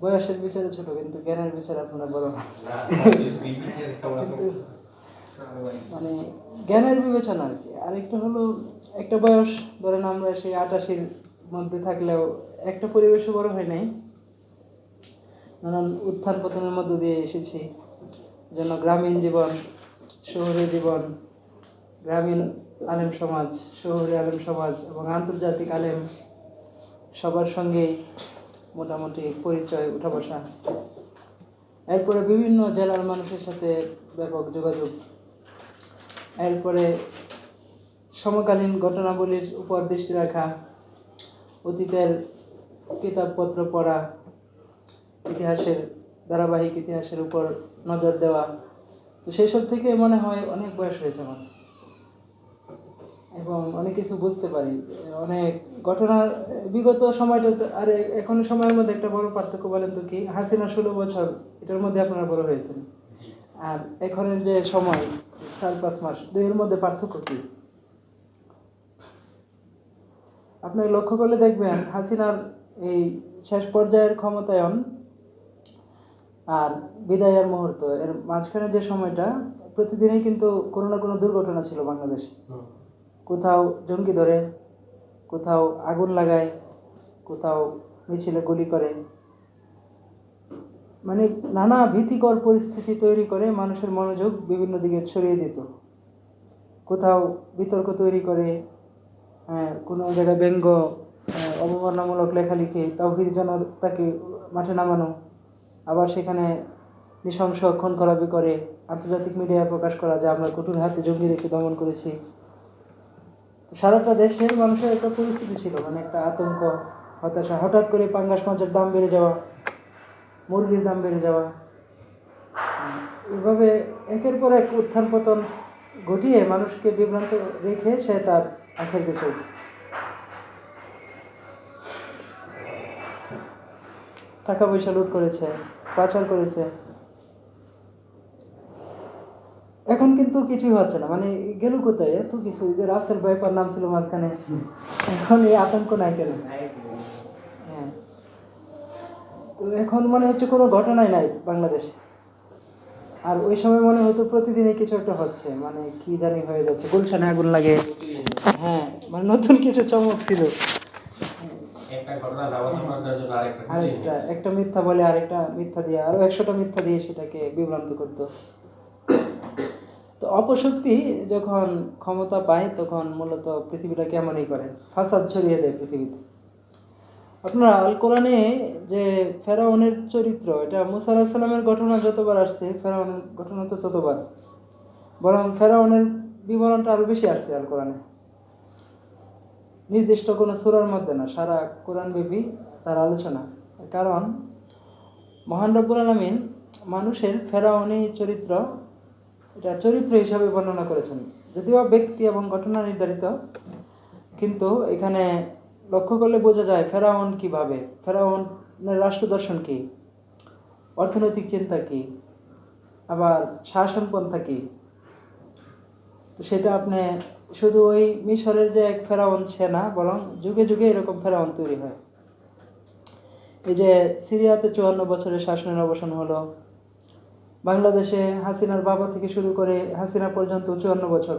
বয়সের বিচারে ছোট, কিন্তু জ্ঞানের বিচারে আপনারা বড়। কিন্তু মানে জ্ঞানের বিবেচনা আর কি। আরেকটা হলো, একটা বয়স ধরেন আমরা সেই 88-র মধ্যে থাকলেও একটা পরিবেশে বড় হয় নাই, নানান উত্থান পতনের মধ্য দিয়ে এসেছি। যেন গ্রামীণ জীবন, শহুরে জীবন, গ্রামীণ আলেম সমাজ, শহুরে আলেম সমাজ এবং আন্তর্জাতিক আলেম সবার সঙ্গেই মোটামুটি পরিচয়, উঠা বসা। এরপরে বিভিন্ন জেলার মানুষের সাথে ব্যাপক যোগাযোগ। এরপরে সমকালীন ঘটনাবলীর উপর দৃষ্টি রাখা, অতীতের কিতাবপত্র পড়া, ইতিহাসের ধারাবাহিক ইতিহাসের উপর নজর দেওয়া। তো সেই সব থেকে মনে হয় অনেক বয়স হয়েছে আমার, এবং অনেক কিছু বুঝতে পারি। অনেক ঘটনার বিগত সময়টা আর এখনের সময়ের মধ্যে একটা বড় পার্থক্য বলেন তো কি? হাসিনা 16 বছর, এটার মধ্যে আপনারা বড় হয়েছেন, আর এখনের যে সময় 4-5 মাস, দুইয়ের মধ্যে পার্থক্য কি? আপনি লক্ষ্য করলে দেখবেন হাসিনার এই শেষ পর্যায়ের ক্ষমতায়ন আর বিদায়ের মুহূর্ত, এর মাঝখানে যে সময়টা, প্রতিদিনই কিন্তু কোনো না কোনো দুর্ঘটনা ছিল বাংলাদেশে। কোথাও জঙ্গি ধরে, কোথাও আগুন লাগায়, কোথাও মিছিলে গুলি করে, মানে নানা ভীতিকর পরিস্থিতি তৈরি করে মানুষের মনোযোগ বিভিন্ন দিকে ছড়িয়ে দিত। কোথাও বিতর্ক তৈরি করে, কোনো জায়গায় ব্যঙ্গ, অবমাননামূলক লেখালেখি, তাওহীদ জনতাকে মাঠে নামানো, আবার সেখানে নৃশংস খুন খরাবি করে আন্তর্জাতিক মিডিয়ায় প্রকাশ করা যে আমরা কঠোর হাতে জঙ্গিদেরকে দমন করেছি। সারাটা দেশের মানুষের একটা পরিস্থিতি ছিল, মানে একটা আতঙ্ক, হতাশা। হঠাৎ করে পাঙ্গাস মাছের দাম বেড়ে যাওয়া, মুরগির দাম বেড়ে যাওয়া, এভাবে একের পর এক উত্থান পতন ঘটিয়ে মানুষকে বিভ্রান্ত রেখে সে তার আখের গোছাইছে। টাকা পয়সা লুট করেছে, পাচার করেছে। এখন কিন্তু কিছুই হচ্ছে না, মানে গেল কোথায় এত কিছু? যে রাসেল ভাইপার নাম ছিল মাঝখানে, এখন এই আতঙ্ক নাই কেন? হ্যাঁ, তো এখন মনে হচ্ছে কোনো ঘটনাই নাই বাংলাদেশে। আর ওই সময় মনে হতো প্রতিদিনই কিছু একটা হচ্ছে, মানে কি জানি হয়ে যাচ্ছে, গুলশানে আগুন লাগে। হ্যাঁ, মানে নতুন কিছু চমক ছিল। আরেকটা একটা মিথ্যা বলে আরেকটা মিথ্যা দিয়ে আরো 100টা মিথ্যা দিয়ে সেটাকে বিভ্রান্ত করতো। তো অপশক্তি যখন ক্ষমতা পায় তখন মূলত পৃথিবীটা কেমনই করে, ফাসাদ ছড়িয়ে দেয় পৃথিবীতে। আপনারা আল কোরআনে যে ফেরাউনের চরিত্র, এটা মুসা আলাইহিস সালামের ঘটনা যতবার আসছে, ফেরাউনের ঘটনা তো ততবার, বরং ফেরাউনের বিবরণটা আরো বেশি আসছে আল কোরআনে। নির্দিষ্ট কোনো সূরার মধ্যে না, সারা কোরআন ব্যাপী তার আলোচনা। কারণ মহান রব্বুল আলামিন মানুষের ফেরাউনি চরিত্র, এটা চরিত্র হিসাবে বর্ণনা করেছেন, যদিও ব্যক্তি এবং ঘটনা নির্ধারিত, কিন্তু এখানে লক্ষ্য করলে বোঝা যায় ফেরাউন কিভাবে, ফেরাউনের রাষ্ট্র দর্শন কি, অর্থনৈতিক চিন্তা কি, আবার শাসনপন্থা কি। তো সেটা আপনি শুধু ওই মিশরের যে এক ফেরাউন সে না, বরং যুগে যুগে এরকম ফেরাউন তৈরি হয়। এই যে সিরিয়াতে 54 বছরের শাসনের অবসান হলো, বাংলাদেশে হাসিনার বাবা থেকে শুরু করে হাসিনা পর্যন্ত 54 বছর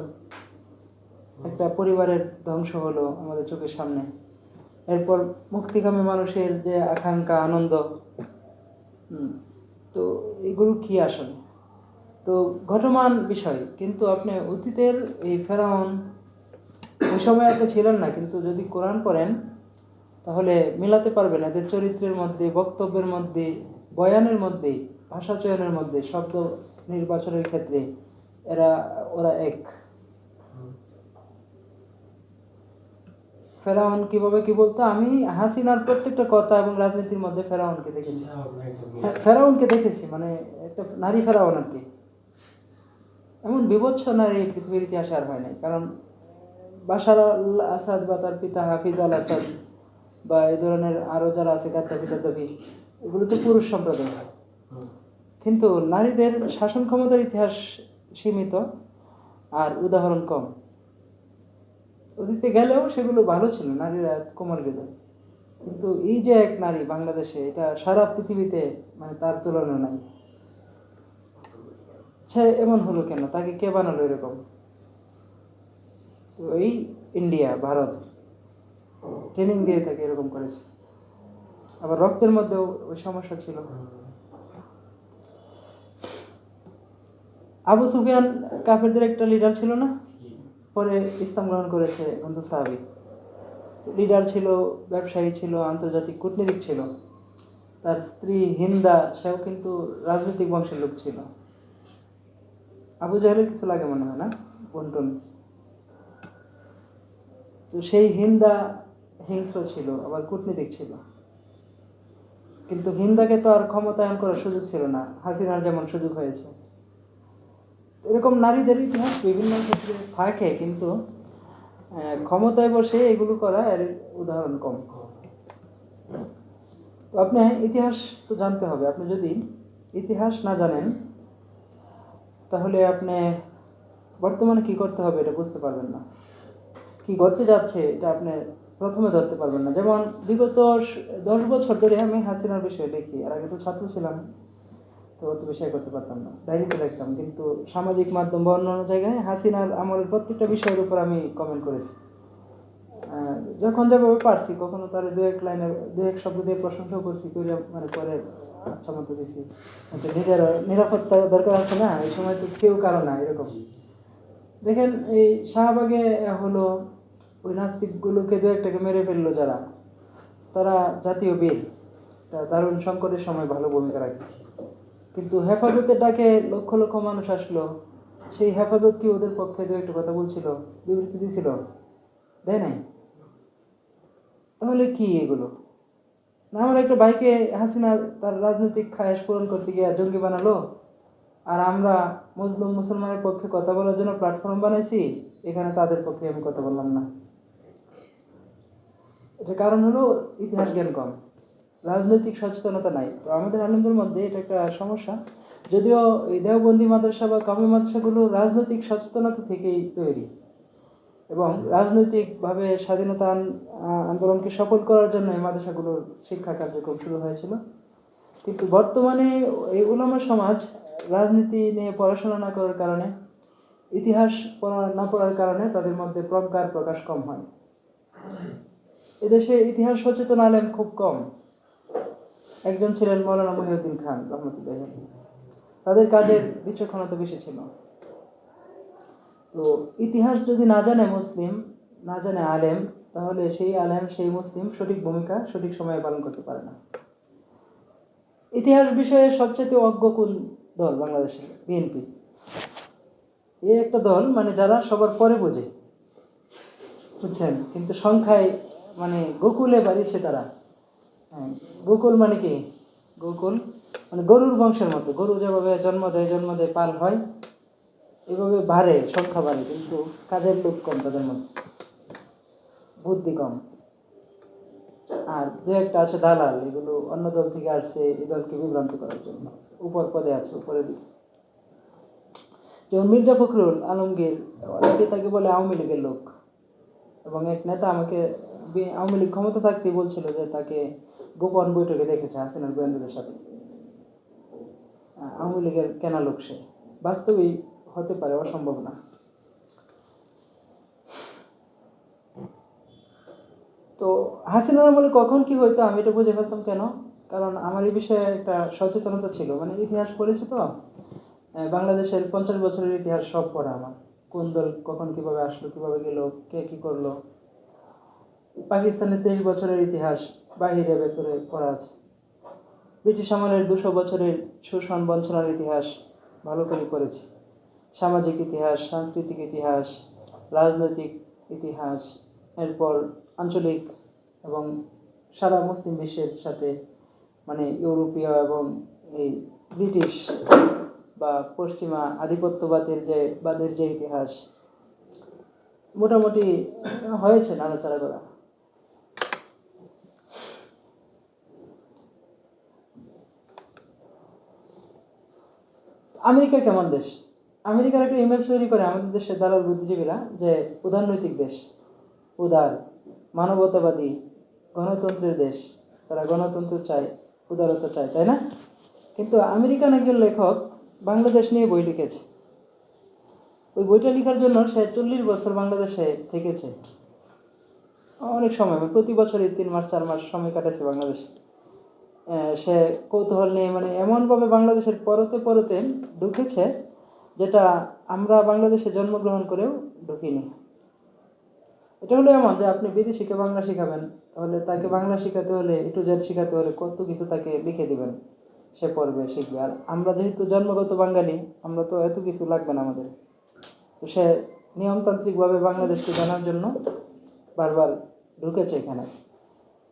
একটা পরিবারের ধ্বংস হলো আমাদের চোখের সামনে। এরপর মুক্তিকামী মানুষের যে আকাঙ্ক্ষা, আনন্দ, তো এগুলো কি আসলে? তো ঘটমান বিষয়, কিন্তু আপনি অতীতের এই ফেরাউন, ওই সময় আপনি ছিলেন না, কিন্তু যদি কোরআন পড়েন তাহলে মিলাতে পারবেন এদের চরিত্রের মধ্যে, বক্তব্যের মধ্যে, বয়ানের মধ্যে, ভাষা চয়নের মধ্যে, শব্দ নির্বাচনের ক্ষেত্রে ওরা এক। ফেরাউন কিভাবে কি বলতো? আমি হাসিনার প্রত্যেকটা কথা এবং রাজনীতির মধ্যে ফেরাউনকে দেখেছি। ফেরাউনকে দেখেছি, মানে একটা নারী ফেরাউন আর কি। এমন বিভৎস নারী পৃথিবীর ইতিহাসে আর হয় নাই। কারণ বাশার আল আসাদ বা তার পিতা হাফিজ আল আসাদ বা এই ধরনের আরো যারা আছে, গাদ্দাফি টাদ্দাফি, এগুলো তো পুরুষ সম্প্রদায়। কিন্তু নারীদের শাসন ক্ষমতার ইতিহাস সীমিত আর উদাহরণ কম। অতীতে গেলেও সেগুলো ভালো ছিল, নারীরা কোমর বেঁধে। কিন্তু এই যে এক নারী বাংলাদেশে, এটা সারা পৃথিবীতে মানে তার তুলনা নাই। সে এমন হলো কেন? তাকে কে বানালো এরকম? তো এই ইন্ডিয়া, ভারত ট্রেনিং দিয়ে তাকে এরকম করেছে। আবার রক্তের মধ্যেও ওই সমস্যা ছিল। আবু সুফিয়ান কাফেরদের একটা লিডার ছিল না? পরে ইসলাম গ্রহণ করেছে, বন্ধু সাহাবী। লিডার ছিল, ব্যবসায়ী ছিল, আন্তর্জাতিক কূটনীতিক ছিল। তার স্ত্রী হিন্দা, সেও কিন্তু রাজনৈতিক বংশের লোক ছিল। আবু জাহেলের কিছু লাগে মনে হয় না, বন্টন। তো সেই হিন্দা হিংস্র ছিল, আবার কূটনীতিক ছিল। কিন্তু হিন্দাকে তো আর ক্ষমতায়ন করার সুযোগ ছিল না, হাসিনার যেমন সুযোগ হয়েছে। এরকম নারীদের ইতিহাস বিভিন্ন ক্ষেত্রে থাকে, কিন্তু ক্ষমতায় বসে এগুলো করা এর উদাহরণ কম। তো আপনি ইতিহাস তো জানতে হবে। আপনি যদি ইতিহাস না জানেন, তাহলে আপনি বর্তমানে কি করতে হবে এটা বুঝতে পারবেন না। কি করতে যাচ্ছে এটা আপনি প্রথমে ধরতে পারবেন না। যেমন বিগত 10 বছর ধরে আমি হাসিনার বিষয়ে লিখি। আর আগে তো ছাত্র ছিলাম, তো অত বিষয় করতে পারতাম না, ডায়েরিতে লিখতাম। কিন্তু সামাজিক মাধ্যম বা অন্যান্য জায়গায় হাসিনার আমলের প্রত্যেকটা বিষয়ের উপর আমি কমেন্ট করেছি। যখন যেভাবে পারছি, কখনো তার দু এক শব্দ দিয়ে প্রশংসাও করছি, করে মানে পরে আচ্ছা মতো দিছি। নিজের নিরাপত্তা দরকার আছে না, এই সময় তো কেউ কারো না এরকম। দেখেন এই শাহবাগে হলো ওই নাস্তিকগুলোকে দু একটাকে মেরে ফেললো যারা, তারা জাতীয় বীর, দারুণ সংকটের সময় ভালো ভূমিকা রাখছে। কিন্তু হেফাজতের ডাকে লক্ষ লক্ষ মানুষ আসলো, সেই হেফাজত কি ওদের পক্ষে দু একটা কথা বলছিল, বিবৃতি দিয়েছিল? দেয় নাই। তাহলে কি এগুলো? না, আমার একটা ভাইকে হাসিনা তার রাজনৈতিক খায়েশ পূরণ করতে গিয়ে জঙ্গি বানালো, আর আমরা মুসলিম মুসলমানের পক্ষে কথা বলার জন্য প্ল্যাটফর্ম বানাইছি, এখানে তাদের পক্ষে আমি কথা বললাম না। এটার কারণ হলো ইতিহাস জ্ঞান কম, রাজনৈতিক সচেতনতা নাই। তো আমাদের আলেমদের মধ্যে এটা একটা সমস্যা। যদিও এই দেওবন্দি মাদ্রাসা বা কামি মাদ্রাসাগুলো রাজনৈতিক সচেতনতা থেকেই তৈরি, এবং রাজনৈতিকভাবে স্বাধীনতা আন্দোলনকে সফল করার জন্য এই মাদ্রাসাগুলোর শিক্ষা কার্যক্রম শুরু হয়েছিল। কিন্তু বর্তমানে এই উলামা সমাজ রাজনীতি নিয়ে পড়াশোনা না করার কারণে, ইতিহাস না পড়ার কারণে তাদের মধ্যে প্রজ্ঞার প্রকাশ কম হয়। এদেশে ইতিহাস সচেতন আলেম খুব কম। একজন ছিলেন মৌলানা মহিউদ্দিন খান রহমতুল্লাহ। তাদের কাজের বিচক্ষণতা বেশি ছিল। তো ইতিহাস যদি না জানে মুসলিম, না জানে আলেম, তাহলে সেই আলেম সেই মুসলিম সঠিক ভূমিকা সঠিক সময়ে পালন করতে পারে না। ইতিহাস বিষয়ে সবচেয়ে অজ্ঞ কোন দল বাংলাদেশে? বিএনপি। এই একটা দল মানে যারা সবার পরে বোঝে, বুঝছেন? কিন্তু সংখ্যায় মানে গোকুলে বাড়িয়েছে তারা। হ্যাঁ, গোকুল মানে কি? গোকুল মানে গরুর বংশের মতো, গরু যেভাবে জন্ম দেয় পাল হয়, এভাবে বাড়ে, সংখ্যা বাড়ে, কিন্তু কাজের লোক কম তাদের মধ্যে, বুদ্ধি কম। আর দু একটা আছে দালাল, এগুলো অন্য দল থেকে আসছে এই দলকে বিভ্রান্ত করার জন্য, উপর পদে আছে, উপরের দিকে। যেমন মির্জা ফখরুল আলমগীর, অনেকে তাকে বলে আওয়ামী লীগের লোক। এবং এক নেতা আমাকে আওয়ামী লীগ ক্ষমতা থাকতে বলছিল যে তাকে গোপন বৈঠকে দেখেছে হাসিনার গোয়েন্দাদের সাথে। আওয়ামী লীগের কেনা লোক সে। বাস্তবেই হতে পারে, অসম্ভব না। তো হাসিনার আমলে কখন কি হইতো আমি এটা বুঝে ফেলতাম কেন? কারণ আমার এই বিষয়ে একটা সচেতনতা ছিল। মানে ইতিহাস পড়েছি তো, বাংলাদেশের 50 বছরের ইতিহাস সব পড়া আমার। কোন দল কখন কিভাবে আসলো, কিভাবে গেল, কে কি করলো। পাকিস্তানের 23 বছরের ইতিহাস বাহিরে ভেতরে পড়া আছে। ব্রিটিশ আমলের 200 বছরের শোষণ বঞ্চনার ইতিহাস ভালো করে পড়েছি। সামাজিক ইতিহাস, সাংস্কৃতিক ইতিহাস, রাজনৈতিক ইতিহাস, এরপর আঞ্চলিক এবং সারা মুসলিম বিশ্বের সাথে, মানে ইউরোপীয় এবং এই ব্রিটিশ বা পশ্চিমা আধিপত্যবাদের যে ইতিহাস, মোটামুটি হয়েছে নাড়াচাড়া করা। আমেরিকা কেমন দেশ? আমেরিকার একটা ইমেজ তৈরি করে আমাদের দেশের দালাল বুদ্ধিজীবীরা যে উদারনৈতিক দেশ, উদার, মানবতাবাদী, গণতন্ত্রের দেশ, তারা গণতন্ত্র চায়, উদারতা চায়, তাই না? কিন্তু আমেরিকান একজন লেখক বাংলাদেশ নিয়ে বই লিখেছে। ওই বইটা লেখার জন্য সে 40 বছর বাংলাদেশে থেকেছে, অনেক সময়, প্রতি বছরই 3 মাস 4 মাস সময় কাটাচ্ছে বাংলাদেশে। সে কৌতূহল নিয়ে এমনভাবে বাংলাদেশের পরতে পরতে ঢুকেছে যেটা আমরা বাংলাদেশে জন্মগ্রহণ করেও ঢুকিনি। এটা হলো এমন যে আপনি বিদেশিকে বাংলা শেখাবেন, তাহলে তাকে বাংলা শেখাতে হলে A to Z শেখাতে হলে কত কিছু তাকে লিখে দিবেন, সে পড়বে, শিখবে। আর আমরা যেহেতু জন্মগত বাঙালি, আমরা তো এত কিছু লাগবে না আমাদের। তো সে নিয়মতান্ত্রিকভাবে বাংলাদেশকে জানার জন্য বারবার ঢুকেছে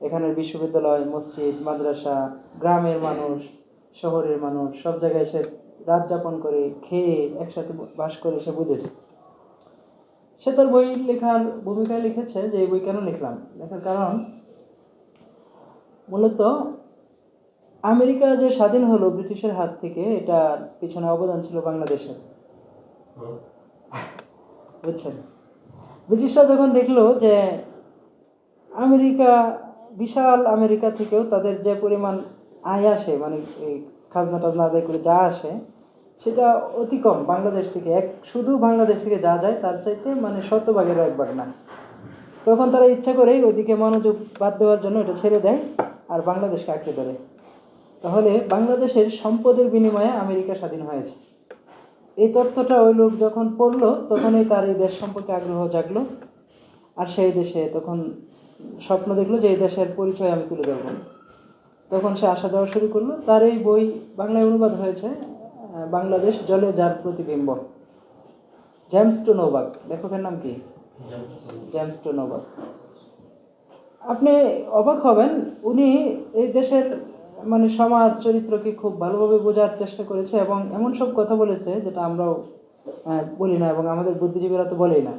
এখানের বিশ্ববিদ্যালয়, মসজিদ, মাদ্রাসা, গ্রামের মানুষ, শহরের মানুষ, সব জায়গায় সে রাত যাপন করে, খেয়ে, একসাথে বাস করে সে বুঝেছে। সে তার বই লেখার ভূমিকায় লিখেছে যে এই বই কেন লিখলাম, লেখার কারণ মূলত আমেরিকা যে স্বাধীন হলো ব্রিটিশের হাত থেকে, এটার পিছনে অবদান ছিল বাংলাদেশের। বুঝছেন? ব্রিটিশরা যখন দেখলো যে আমেরিকা, বিশাল আমেরিকা থেকেও তাদের যে পরিমাণ আয় আসে, এই খাজনা টাজনা আদায় করে যা আসে, সেটা অতি কম বাংলাদেশ থেকে। শুধু বাংলাদেশ থেকে যা যায় তার চাইতে 100 ভাগেরও 1 ভাগ না। তখন তারা ইচ্ছা করেই ওইদিকে মনোযোগ বাদ দেওয়ার জন্য এটা ছেড়ে দেয় আর বাংলাদেশকে আঁকড়ে ধরে। তাহলে বাংলাদেশের সম্পদের বিনিময়ে আমেরিকা স্বাধীন হয়েছে। এই তথ্যটা ওই লোক যখন পড়লো, তখনই তার এই দেশ সম্পর্কে আগ্রহ জাগলো, আর সেই দেশে তখন স্বপ্ন দেখলো যে এই দেশের পরিচয় আমি তুলে ধরব। তখন সে আসা যাওয়া শুরু করলো। তার এই বই বাংলায় অনুবাদ হয়েছে, বাংলাদেশ জলে যার প্রতিবিম্ব। জেমস টু নোভাক, লেখকের নাম কি? জেমস টু নোভাক। আপনি অবাক হবেন, উনি এই দেশের সমাজ চরিত্রকে খুব ভালোভাবে বোঝার চেষ্টা করেছে এবং এমন সব কথা বলেছে যেটা আমরাও বলি না, এবং আমাদের বুদ্ধিজীবীরা তো বলেই না।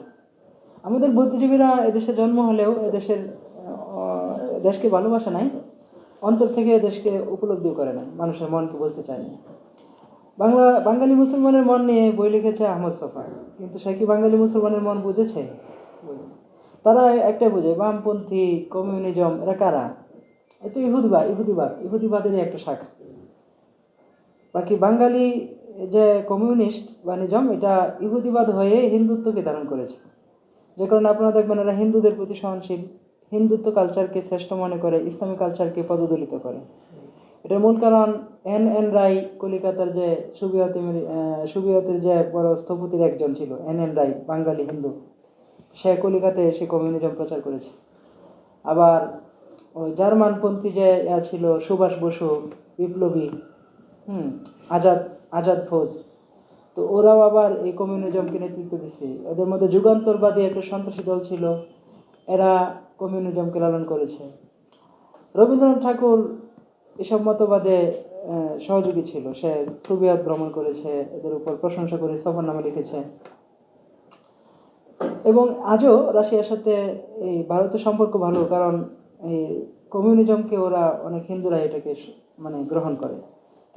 আমাদের বুদ্ধিজীবীরা এদেশে জন্ম হলেও দেশকে ভালোবাসা নাই, অন্তর থেকে দেশকে উপলব্ধিও করে না, মানুষের মনকে বুঝতে চায় না। বাঙালি মুসলমানের মন নিয়ে বই লিখেছে আহমদ ছফা, কিন্তু সে কি বাঙালি মুসলমানের মন বুঝেছে? তারা একটা বুঝে, বামপন্থী, কমিউনিজম, এরা কারা? এ তো ইহুদিবাদেরই একটা শাখা। বাকি বাঙালি যে কমিউনিস্ট বানিজম, এটা ইহুদিবাদ হয়ে হিন্দুত্বকে ধারণ করেছে। যে কারণে আপনারা দেখবেন এরা হিন্দুদের প্রতি সহনশীল, হিন্দুত্ব কালচারকে শ্রেষ্ঠ মনে করে, ইসলামী কালচারকে পদদলিত করে। এটার মূল কারণ এন রায়, কলিকাতার যে সুবিয়তের যে বড় স্থপতির একজন ছিল, এন রায়, বাঙালি হিন্দু, সে কলিকাতায় এসে কমিউনিজম প্রচার করেছে। আবার ওই জার্মানপন্থী যে ছিল সুভাষ বসু, বিপ্লবী, আজাদ ফৌজ, তো ওরাও আবার এই কমিউনিজমকে নেতৃত্ব দিচ্ছে। এদের মধ্যে যুগান্তরবাদী একটা সন্ত্রাসী দল ছিল, এরা কমিউনিজমকে লালন করেছে। রবীন্দ্রনাথ ঠাকুর এসব মতবাদে সহযোগী ছিল, সে সোভিয়েত ভ্রমণ করেছে, এদের উপর প্রশংসা করে সফরনামা লিখেছে। এবং আজও রাশিয়ার সাথে এই ভারতের সম্পর্ক ভালো, কারণ এই কমিউনিজমকে ওরা অনেক হিন্দুরা এটাকে গ্রহণ করে।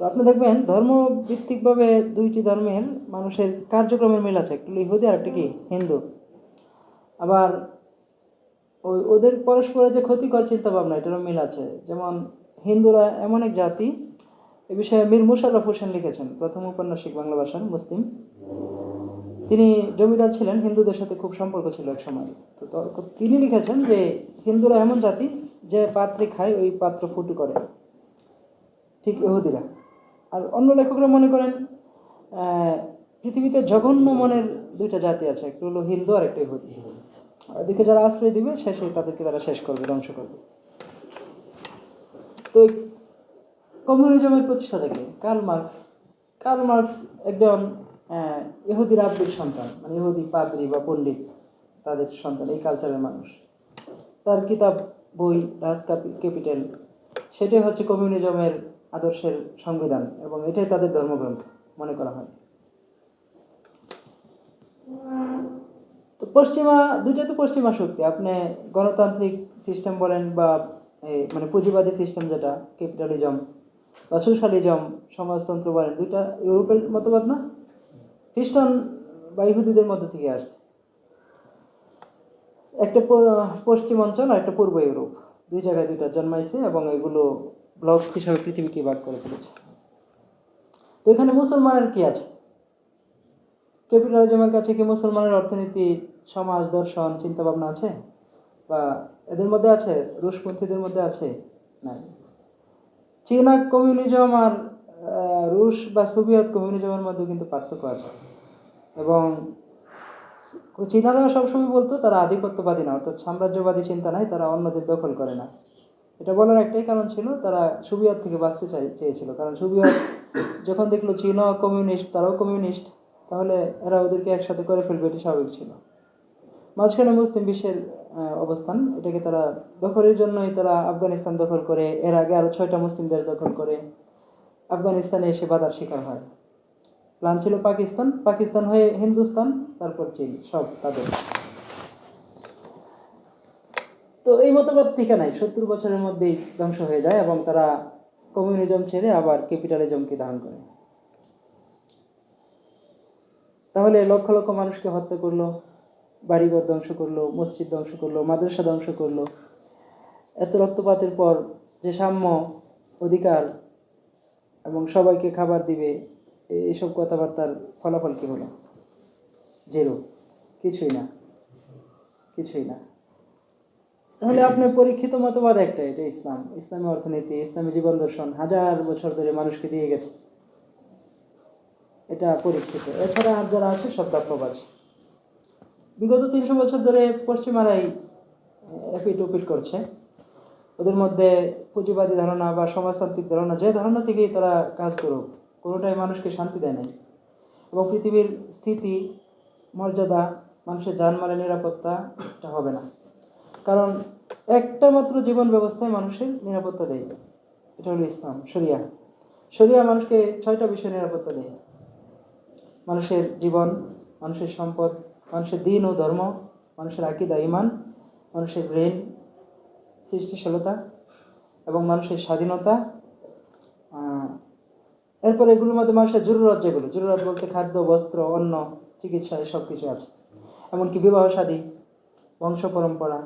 তো আপনি দেখবেন ধর্মভিত্তিকভাবে দুইটি ধর্মের মানুষের কার্যক্রমের মিল আছে, একটা ইহুদি আর একটা কি হিন্দু। আবার ওদের পরস্পরের যে ক্ষতিকর চিন্তা ভাবনা, এটারও মিল আছে। যেমন হিন্দুরা এমন এক জাতি, এ বিষয়ে মীর মুশাররফ হোসেন লিখেছেন, প্রথম ঔপন্যাসিক বাংলা ভাষার মুসলিম। তিনি জমিদার ছিলেন, হিন্দুদের সাথে খুব সম্পর্ক ছিল এক সময়। তো তিনি লিখেছেন যে হিন্দুরা এমন জাতি যে পাত্রে খায় ওই পাত্র ফুটো করে, ঠিক ইহুদিরা। আর অন্য লেখকরা মনে করেন পৃথিবীতে জঘন্য মনের দুইটা জাতি আছে, একটা হলো হিন্দু আর একটা ইহুদি। ওদিকে যারা আশ্রয় দিবে শেষে তাদেরকে তারা শেষ করবে, ধ্বংস করবে। তো কমিউনিজমের প্রতিষ্ঠাতা কে? কার্ল মার্কস একজন ইহুদি রাব্বির সন্তান, ইহুদি পাদ্রী বা পণ্ডিত, তাদের সন্তান, এই কালচারের মানুষ। তার কিতাব, বই ডাচ ক্যাপিটাল, সেটাই হচ্ছে কমিউনিজমের আদর্শের সংবিধান, এবং এটাই তাদের ধর্মগ্রন্থ মনে করা হয়। তো দুইটা তো পশ্চিমা শক্তি। আপনি গণতান্ত্রিক সিস্টেম বলেন বা পুঁজিবাদী সিস্টেম যেটা ক্যাপিটালিজম, বা সোশ্যালিজম, সমাজতন্ত্র বলেন, দুইটা ইউরোপের মতবাদ না? খ্রিস্টান বা ইহুদিদের মধ্যে থেকে আসছে। একটা পশ্চিম অঞ্চল আর একটা পূর্ব ইউরোপ। দুই জায়গায় দুইটা জন্মাইছে এবং এগুলো ব্লক হিসাবে পৃথিবীকে ভাগ করে ফেলেছে। তো এখানে মুসলমানের কি আছে? ক্যাপিটালিজমের কাছে কি মুসলমানের অর্থনীতি, সমাজ, দর্শন, চিন্তা ভাবনা আছে? বা এদের মধ্যে আছে? রুশপন্থীদের মধ্যে আছে? নাই। চীনা কমিউনিজম আর রুশ বা সোভিয়েত কমিউনিজমের মধ্যে কিন্তু পার্থক্য আছে। এবং চীনারা সবসময় বলতো তারা আধিপত্যবাদী না, অর্থাৎ সাম্রাজ্যবাদী চিন্তা নাই, তারা অন্যদের দখল করে না। এটা বলার একটাই কারণ ছিল, তারা সোভিয়েত থেকে বাঁচতে চেয়েছিল। কারণ সোভিয়েত যখন দেখলো চীনও কমিউনিস্ট, তারাও কমিউনিস্ট, তাহলে এরা ওদেরকে একসাথে করে ফেলবে, এটি স্বাভাবিক ছিল। মাঝখানে মুসলিম বিশ্বের অবস্থান, এটাকে তারা দখলের জন্যই তারা আফগানিস্তান দখল করে, এর আগে আরো 6টা মুসলিম দেশ দখল করে আফগানিস্তানে এসে বাধার শিকার হয়। প্ল্যান ছিল পাকিস্তান, পাকিস্তান হয়ে হিন্দুস্তান, তারপর চীন, সব তাদের। তো এই মতবাদ ঠিক নাই, 70 বছরের মধ্যেই ধ্বংস হয়ে যায় এবং তারা কমিউনিজম ছেড়ে আবার ক্যাপিটালিজমকে ধারণ করে। তাহলে লক্ষ লক্ষ মানুষকে হত্যা করলো, বাড়িঘর ধ্বংস করলো, মসজিদ ধ্বংস করলো, মাদ্রাসা ধ্বংস করলো। এত রক্তপাতের পর যে সাম্য, অধিকার এবং সবাইকে খাবার দিবে, এইসব কথাবার্তার ফলাফল কি হলো? জিরো, কিছুই না, কিছুই না। তাহলে আপনার পরীক্ষিত মতবাদ একটা, এটা ইসলাম, ইসলামী অর্থনীতি, ইসলামী জীবন দর্শন 1000 বছর ধরে মানুষকে দিয়ে গেছে, এটা পরীক্ষিত। এছাড়া আর যারা আছে সব দাপ্রবাজ। বিগত 300 বছর ধরে পশ্চিমারাই এপিট ওপিট করছে। ওদের মধ্যে পুঁজিবাদী ধারণা বা সমাজতান্ত্রিক ধারণা, যে ধারণা থেকেই তারা কাজ করুক, কোনোটাই মানুষকে শান্তি দেয় নাই। এবং পৃথিবীর স্থিতি, মর্যাদা, মানুষের জানমালের নিরাপত্তা, এটা হবে না। কারণ একটা মাত্র জীবন ব্যবস্থায় মানুষের নিরাপত্তা দেয়, এটা হলো ইসলাম, শরিয়া। শরিয়া মানুষকে 6টা বিষয়ে নিরাপত্তা দেয়: মানুষের জীবন, মানুষের সম্পদ, মানুষের দিন ও ধর্ম, মানুষের আকীদা ঈমান, মানুষের ব্রেন, সৃষ্টিশীলতা এবং মানুষের স্বাধীনতা। এরপর এগুলোর মধ্যে মানুষের জরুরত, যেগুলো জরুরত বলতে খাদ্য, বস্ত্র, অন্ন, চিকিৎসা, সব কিছু আছে। এমনকি বিবাহ শাদী, বংশ পরম্পরা,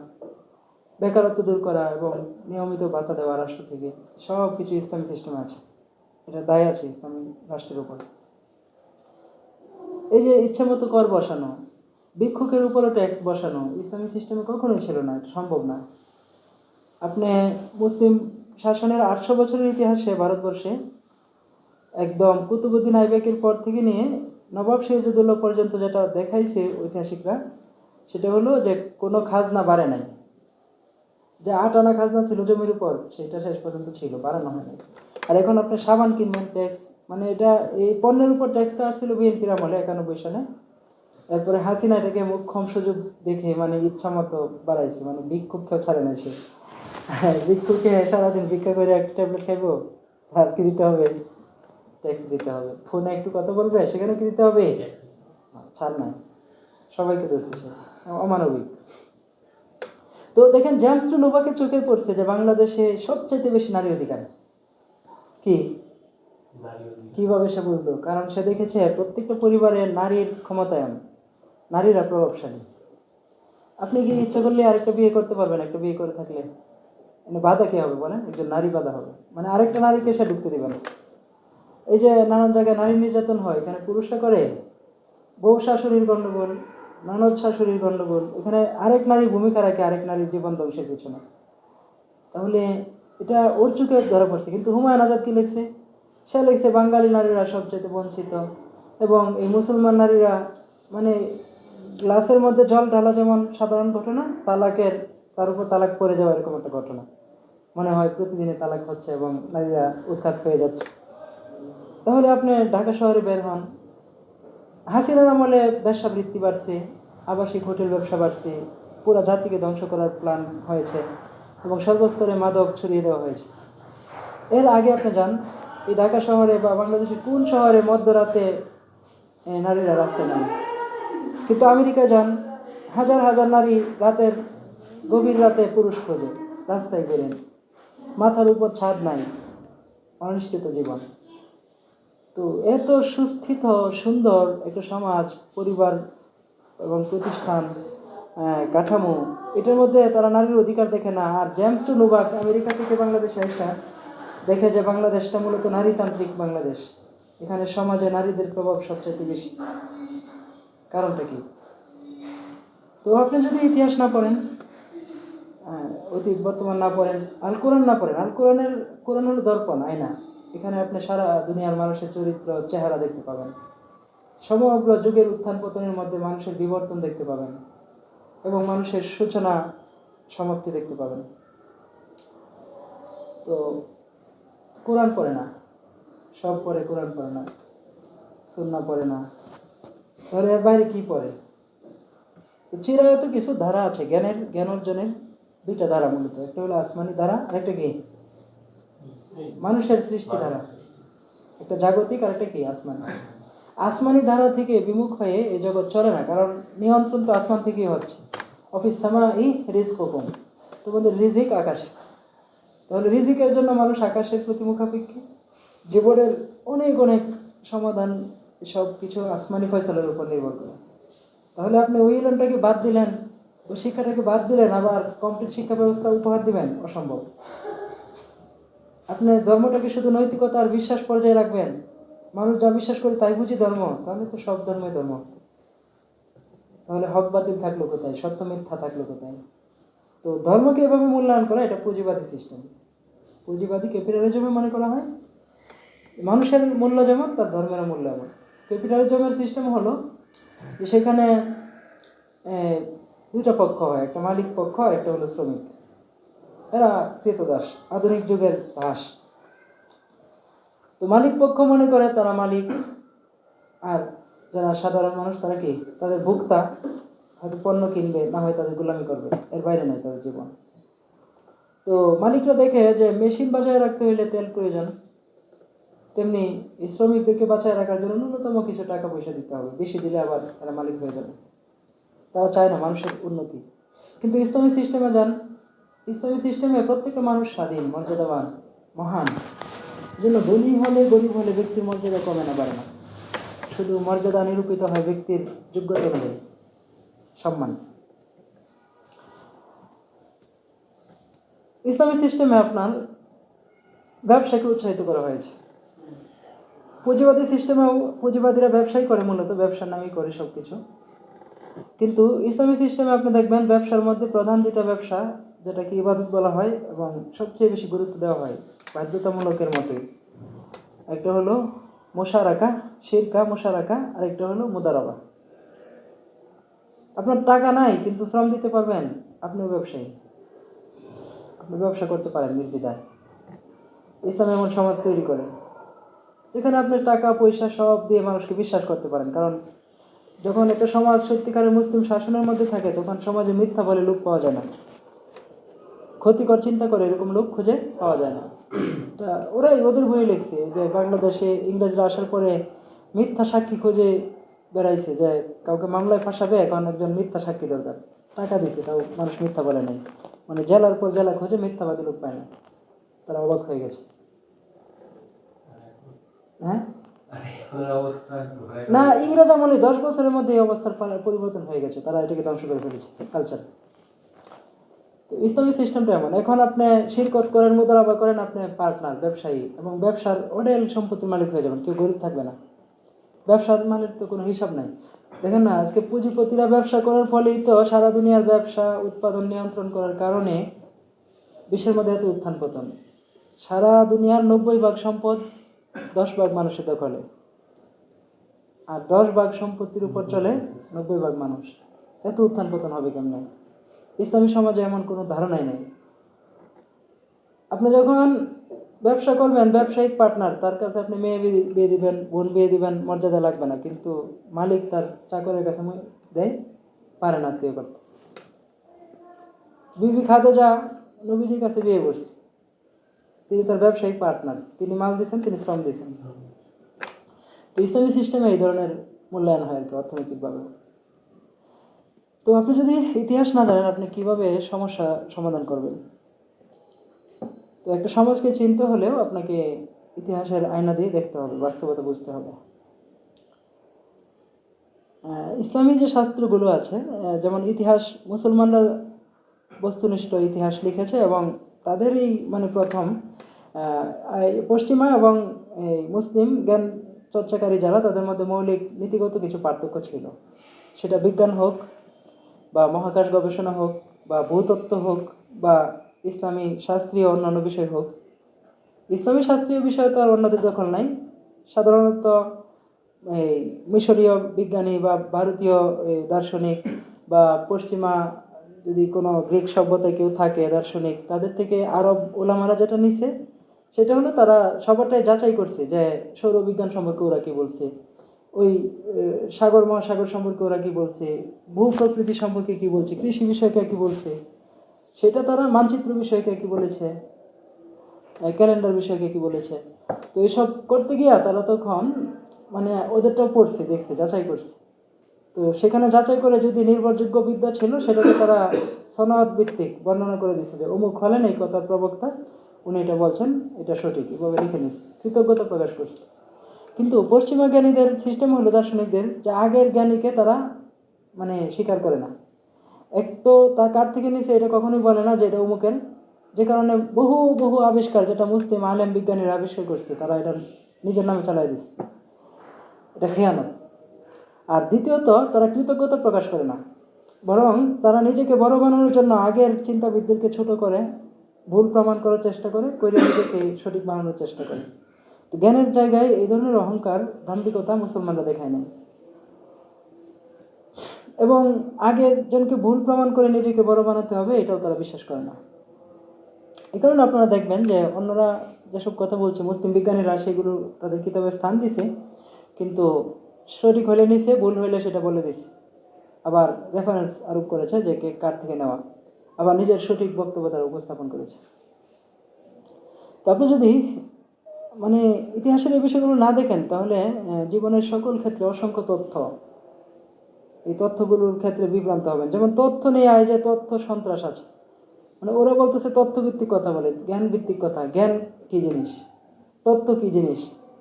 বেকারত্ব দূর করা এবং নিয়মিত ভাতা দেওয়া রাষ্ট্র থেকে, সব কিছু ইসলামী সিস্টেমে আছে। এটা দায় আছে ইসলামী রাষ্ট্রের উপর। এই যে ইচ্ছা মতো কর বসানো, ভিক্ষুকের উপরও ট্যাক্স বসানো, ইসলামী সিস্টেমে কখনোই ছিল না, এটা সম্ভব না। আপনি মুসলিম শাসনের 800 বছরের ইতিহাসে ভারতবর্ষে একদম কুতুবুদ্দিন আইবেকের পর থেকে নিয়ে নবাব সিরাজউদ্দৌলা পর্যন্ত যেটা দেখাইছে ঐতিহাসিকরা, সেটা হলো যে কোনো খাজনা বাড়ে নাই। যে 8 আনা খাজনা ছিল জমির উপর, সেটা শেষ পর্যন্ত ছিল, বাড়ানো হয়নি। আর এখন আপনি সাবান কিনবেন, ট্যাক্স, মানে এটা এই পণ্যের উপর ট্যাক্সটা আসছিল বিএনপির আমলে 91 সালে। এরপরে হাসিনা এটাকে মুখ্যম সুযোগ দেখে মানে ইচ্ছা মতো বাড়াইছে, মানে ভিক্ষুক কেউ ছাড়ে না সে। ভিক্ষুকে সারাদিন ভিক্ষা করে একটা ট্যাবলেট খাইবো, তার কি দিতে হবে? ট্যাক্স দিতে হবে। ফোনে একটু কথা বলবে, সেখানে কি দিতে হবে? ছাড় নাই, সবাইকে ধরছে সে, অমানবিক। তো দেখেন, জেমস টু নোভাকে চোখে পড়ছে যে বাংলাদেশে সবচাইতে বেশি নারী অধিকার। কি কিভাবে সে বুঝলো? কারণ সে দেখেছে প্রত্যেকটা পরিবারে নারীর ক্ষমতায়ন, নারীরা প্রভাবশালী। আপনি কি ইচ্ছা করলে আরেকটা বিয়ে করতে পারবেন? একটা বিয়ে করে থাকলে মানে বাধা কি হবে বলেন? একজন নারী বাধা হবে, মানে আরেকটা নারীকে সে ঢুকতে দিবে না। এই যে নানান জায়গায় নারী নির্যাতন হয়, এখানে পুরুষরা করে, বউ শাশুড়ির গন্ডগোল, ননদ শাশুড়ির গন্ডগোল, এখানে আরেক নারী ভূমিকা রাখে আরেক নারীর জীবন ধ্বংসের পিছনে। তাহলে এটা ওর চোখে ধরা পড়ছে। কিন্তু হুমায়ুন আজাদ কি লিখছে? সে লিখছে বাঙালি নারীরা সবচেয়ে বঞ্চিত, এবং এই মুসলমান নারীরা মানে গ্লাসের মধ্যে জল ঢালা যেমন সাধারণ ঘটনা, তালাকের, তার উপর তালাক পড়ে যাওয়া এরকম একটা ঘটনা। মনে হয় প্রতিদিনে তালাক হচ্ছে এবং নারীরা উৎখাত হয়ে যাচ্ছে। তাহলে আপনি ঢাকা শহরে বের হন, হাসিনার আমলে ব্যবসাবৃত্তি বাড়ছে, আবাসিক হোটেল ব্যবসা বাড়ছে, পুরো জাতিকে ধ্বংস করার প্ল্যান হয়েছে এবং সর্বস্তরে মাদক ছড়িয়ে দেওয়া হয়েছে। এর আগে আপনি যান, এই ঢাকা শহরে বা বাংলাদেশের কোন শহরে মধ্যরাতে নারীরা রাস্তায় নামে? কিন্তু আমেরিকায় যান, হাজার হাজার নারী রাতের গভীর রাতে পুরুষ খোঁজে, রাস্তায় বেরেন, মাথার উপর ছাদ নাই, অনিশ্চিত জীবন। তো এত সুস্থিত সুন্দর একটা সমাজ, পরিবার এবং প্রতিষ্ঠান, কাঠামো এটার মধ্যে তারা নারীর অধিকার দেখে না। আর জেমস টু নুবাক আমেরিকা থেকে বাংলাদেশে আসা দেখে যে বাংলাদেশটা মূলত নারীতান্ত্রিক বাংলাদেশ, এখানে সমাজে নারীদের প্রভাব সবচেয়ে বেশি। কারণটা কি? তো আপনি যদি ইতিহাস না পড়েন, অতীত বর্তমান না পড়েন, আল কোরআন না পড়েন, কোরআন হলো দর্পণ, আয়না। এখানে আপনি সারা দুনিয়ার মানুষের চরিত্র, চেহারা দেখতে পাবেন। সমগ্র যুগের উত্থান পতনের মধ্যে মানুষের বিবর্তন দেখতে পাবেন এবং মানুষের সূচনা সমাপ্তি দেখতে পাবেন। তো কোরআন পড়ে না, সব পড়ে, কোরআন পড়ে না, সুন্নাহ পড়ে না, তাহলে এর বাইরে কি পড়ে? তো চিরায়ত কিছু ধারা আছে, জ্ঞান অর্জনের দুইটা ধারা মূলত, একটা হলো আসমানি ধারা আর একটা কি মানুষের সৃষ্টি ধারা, একটা জাগতিক আর একটা কি আসমানি। আসমানি ধারা থেকে বিমুখ হয়ে এই জগৎ চলে না, কারণ নিয়ন্ত্রণ তো আসমান থেকেই হচ্ছে। অফিস সামা রিজকুকুম, তোমাদের রিজিক আকাশ। তাহলে রিজিকের জন্য মানুষ আকাশের প্রতি মুখাপেক্ষী। জীবনের অনেক অনেক সমাধান সব কিছু আসমানি ফয়সালার উপর নির্ভর করে। তাহলে আপনি ওই ইলমটাকে বাদ দিলেন, ওই শিক্ষাটাকে বাদ দিলেন, আবার কমপ্লিট শিক্ষা ব্যবস্থা উপহার দিবেন, অসম্ভব। আপনি ধর্মটাকে শুধু নৈতিকতা আর বিশ্বাস পর্যায়ে রাখবেন, মানুষ যা বিশ্বাস করে তাই বুঝি ধর্ম, তাহলে তো সব ধর্মই ধর্ম। তাহলে হক বাতিল থাকলো কোথায়, সত্য মিথ্যা থাকলো কোথায়? তো ধর্মকে এভাবে মূল্যায়ন করা, এটা পুঁজিবাদী সিস্টেম। পুঁজিবাদী ক্যাপিটালিজমে মনে করা হয় মানুষের মূল্য যেমন তার ধর্মের মূল্য এমন। ক্যাপিটালিজমের সিস্টেম হলো যে সেখানে দুইটা পক্ষ হয়, একটা মালিক পক্ষ আর একটা হলো শ্রমিক। এরা কৃতদাস, আধুনিক যুগের দাস। তো মালিক পক্ষ মনে করে তারা মালিক, আর যারা সাধারণ মানুষ তারা কি, তাদের ভোক্তা, হয়তো পণ্য কিনবে, না হয় তাদের গোলামি করবে, এর বাইরে নাই তাদের জীবন। তো মালিকরা দেখে যে মেশিন বাঁচায় রাখতে হইলে তেল প্রয়োজন, তেমনি শ্রমিকদেরকে বাঁচায় রাখার জন্য ন্যূনতম কিছু টাকা পয়সা দিতে হবে, বেশি দিলে আবার তারা মালিক হয়ে যাবে। তারা চায় না মানুষের উন্নতি। কিন্তু ইসলামী সিস্টেমে যান, ইসলামী সিস্টেমে প্রত্যেকটা মানুষ স্বাধীন, মর্যাদাবান, মহান। জন্য ধনী হলে গরিব হলে ব্যক্তির মর্যাদা কমে না, বাড়ে না, শুধু মর্যাদা নিরূপিত হয় ব্যক্তির যোগ্যতা অনুযায়ী, সম্মান। ইসলামী সিস্টেমে আপনার ব্যবসাকে উৎসাহিত করা হয়েছে। পুঁজিবাদী সিস্টেমেও পুঁজিবাদীরা ব্যবসাই করে, মূলত ব্যবসার নামই করে সবকিছু। কিন্তু ইসলামী সিস্টেমে আপনি দেখবেন ব্যবসার মধ্যে প্রধান দুইটা ব্যবসা, যেটাকে ইবাদত বলা হয় এবং সবচেয়ে বেশি গুরুত্ব দেওয়া হয় বাধ্যতামূলকের মতোই। একটা হলো মুশারাকা, শিরকা মুশারাকা, আর একটা হলো মুদারাবা। আপনার টাকা নাই কিন্তু শ্রম দিতে পারবেন, আপনিও ব্যবসায়ী, আপনি ব্যবসা করতে পারেন নির্দ্বিধায়। ইসলাম এমন সমাজ তৈরি করে যেখানে আপনি টাকা পয়সা সব দিয়ে মানুষকে বিশ্বাস করতে পারেন। কারণ যখন একটা সমাজ সত্যিকারের মুসলিম শাসনের মধ্যে থাকে, তখন সমাজে মিথ্যা বলে লোক পাওয়া যায় না, ক্ষতিকর চিন্তা করে এরকম লোক খুঁজে পাওয়া যায় না। তা ওরাই ওদের বই লিখছে যে বাংলাদেশে ইংরেজরা আসার পরে মিথ্যা সাক্ষী খুঁজে বেড়াইছে, যে কাউকে মামলায় ফাঁসাবে, এখন একজন মিথ্যা সাক্ষী দরকার, টাকা দিছে তাও মানুষ মিথ্যা বলে নাই। মানে জেলার পর জেলা খুঁজে মিথ্যাবাদী লোক পায় না, তারা অবাক হয়ে গেছে। হ্যাঁ না, ইংরেজ আমলে 10 বছরের মধ্যে এই অবস্থার পরিবর্তন হয়ে গেছে, তারা এটাকে ধ্বংস করে ফেলেছে কালচার। তো ইসলামী সিস্টেমটা এমন, এখন আপনি শিরকত করেন, মুদারাবা করেন, আপনি পার্টনার, ব্যবসায়ী, এবং ব্যবসার অডেল সম্পত্তির মালিক হয়ে যাবেন, কেউ গরিব থাকবে না। ব্যবসার মালিক তো কোনো হিসাব নাই। দেখেন না, আজকে পুঁজিপতিরা ব্যবসা করার ফলেই তো সারা দুনিয়ার ব্যবসা উৎপাদন নিয়ন্ত্রণ করার কারণে বিশ্বের মধ্যে এত উত্থান পতন। সারা দুনিয়ার 90% সম্পদ 10% মানুষের দখলে, আর 10% সম্পত্তির উপর চলে 90% মানুষ। এত উত্থান পতন হবে কেমনে? ইসলামী সমাজে এমন কোনো ধারণাই নেই। আপনি যখন ব্যবসা করবেন, ব্যবসায়িক পার্টনার, তার কাছে আপনি মেয়ে বিয়ে দিবেন, বোন বিয়ে দিবেন, মর্যাদা লাগবে না, কিন্তু মালিক তার চাকরের কাছে দেয় পারে না আত্মীয় করতে। বিবি খাদিজা নবীজির কাছে বিয়ে করছে, তিনি তার ব্যবসায়িক পার্টনার, তিনি মাল দিয়েছেন, তিনি শ্রম দিয়েছেন। তো ইসলামী সিস্টেমে এই ধরনের মূল্যায়ন হয় আর কি, অর্থনৈতিকভাবে। তো আপনি যদি ইতিহাস না জানেন, আপনি কিভাবে সমস্যা সমাধান করবেন? তো একটা সমাজকে চিনতে হলেও আপনাকে ইতিহাসের আয়না দিয়ে দেখতে হবে, বাস্তবতা বুঝতে হবে। ইসলামী যে শাস্ত্রগুলো আছে, যেমন ইতিহাস, মুসলমানরা বস্তুনিষ্ঠ ইতিহাস লিখেছে এবং তাদেরই মানে প্রথম পশ্চিমা এবং এই মুসলিম জ্ঞান চর্চাকারী যারা তাদের মধ্যে মৌলিক নীতিগত কিছু পার্থক্য ছিল, সেটা বিজ্ঞান হোক বা মহাকাশ গবেষণা হোক বা ভূতত্ত্ব হোক বা ইসলামী শাস্ত্রীয় অন্যান্য বিষয় হোক। ইসলামী শাস্ত্রীয় বিষয় তো আর অন্যদের দখল নাই। সাধারণত এই মিশরীয় বিজ্ঞানী বা ভারতীয় দার্শনিক বা পশ্চিমা যদি কোনো গ্রিক সভ্যতায় কেউ থাকে দার্শনিক, তাদের থেকে আরব ওলামারা যেটা নিছে সেটা হলো তারা সবারটাই যাচাই করছে যে সৌরবিজ্ঞান সম্পর্কে ওরা কি বলছে, ওই সাগর মহাসাগর সম্পর্কে ওরা কি বলছে, ভূ প্রকৃতি সম্পর্কে কি বলছে, কৃষি বিষয়কে কি বলছে, সেটা তারা মানচিত্র বিষয়কে কি বলেছে, ক্যালেন্ডার বিষয়কে কি বলেছে। তো এইসব করতে গিয়া তারা তখন মানে ওদেরটাও পড়ছে, দেখছে, যাচাই করছে। তো সেখানে যাচাই করে যদি নির্ভরযোগ্য বিদ্যা ছিল সেটাকে তারা সনদ ভিত্তিক বর্ণনা করে দিচ্ছে যে অমুক হলেন এই কথার প্রবক্তা, উনি এটা বলছেন, এটা সঠিক, এভাবে লিখে নিচ্ছে, কৃতজ্ঞতা প্রকাশ করছে। কিন্তু পশ্চিমা জ্ঞানীদের সিস্টেম হলো দার্শনিকদের যে আগের জ্ঞানীকে তারা মানে স্বীকার করে না। এক তো তার কার থেকে নিছে এটা কখনোই বলে না যে এটা অমুকের, যে কারণে বহু বহু আবিষ্কার যেটা মুসলিম আলেম বিজ্ঞানীরা আবিষ্কার করছে তারা এটা নিজের নামে চালাই দিচ্ছে, এটা খেয়ানত। আর দ্বিতীয়ত তারা কৃতজ্ঞতা প্রকাশ করে না, বরং তারা নিজেকে বড় বানানোর জন্য আগের চিন্তাবিদদেরকে ছোট করে ভুল প্রমাণ করার চেষ্টা করে নিজেকে সঠিক বানানোর চেষ্টা করে। তো জ্ঞানের জায়গায় এই ধরনের অহংকার দাম্ভিকতা মুসলমানরা দেখায় না, এবং আগের জনকে ভুল প্রমাণ করে নিজেকে বড় বানাতে হবে এটাও তারা বিশ্বাস করে না। এই কারণে আপনারা দেখবেন যে অন্যরা যেসব কথা বলছে মুসলিম বিজ্ঞানীরা সেগুলো তাদের কিতাবে স্থান দিছে, কিন্তু সঠিক হলে নিছে, ভুল হইলে সেটা বলে দিছে, আবার রেফারেন্স আরোপ করেছে যে কে কার থেকে নেওয়া, আবার নিজের সঠিক বক্তব্য তারা উপস্থাপন করেছে। তো আপনি যদি মানে ইতিহাসের এই বিষয়গুলো না দেখেন তাহলে জীবনের সকল ক্ষেত্রে অসংখ্য তথ্য, এই তথ্যগুলোর ক্ষেত্রে বিভ্রান্ত হবেন। যেমন তথ্য নিয়ে আয় যে তথ্য সন্ত্রাস আছে, মানে ওরা বলতেছে তথ্যভিত্তিক কথা বলে, জ্ঞান ভিত্তিক কথা। জ্ঞান কি জিনিস, তথ্য কি জিনিস?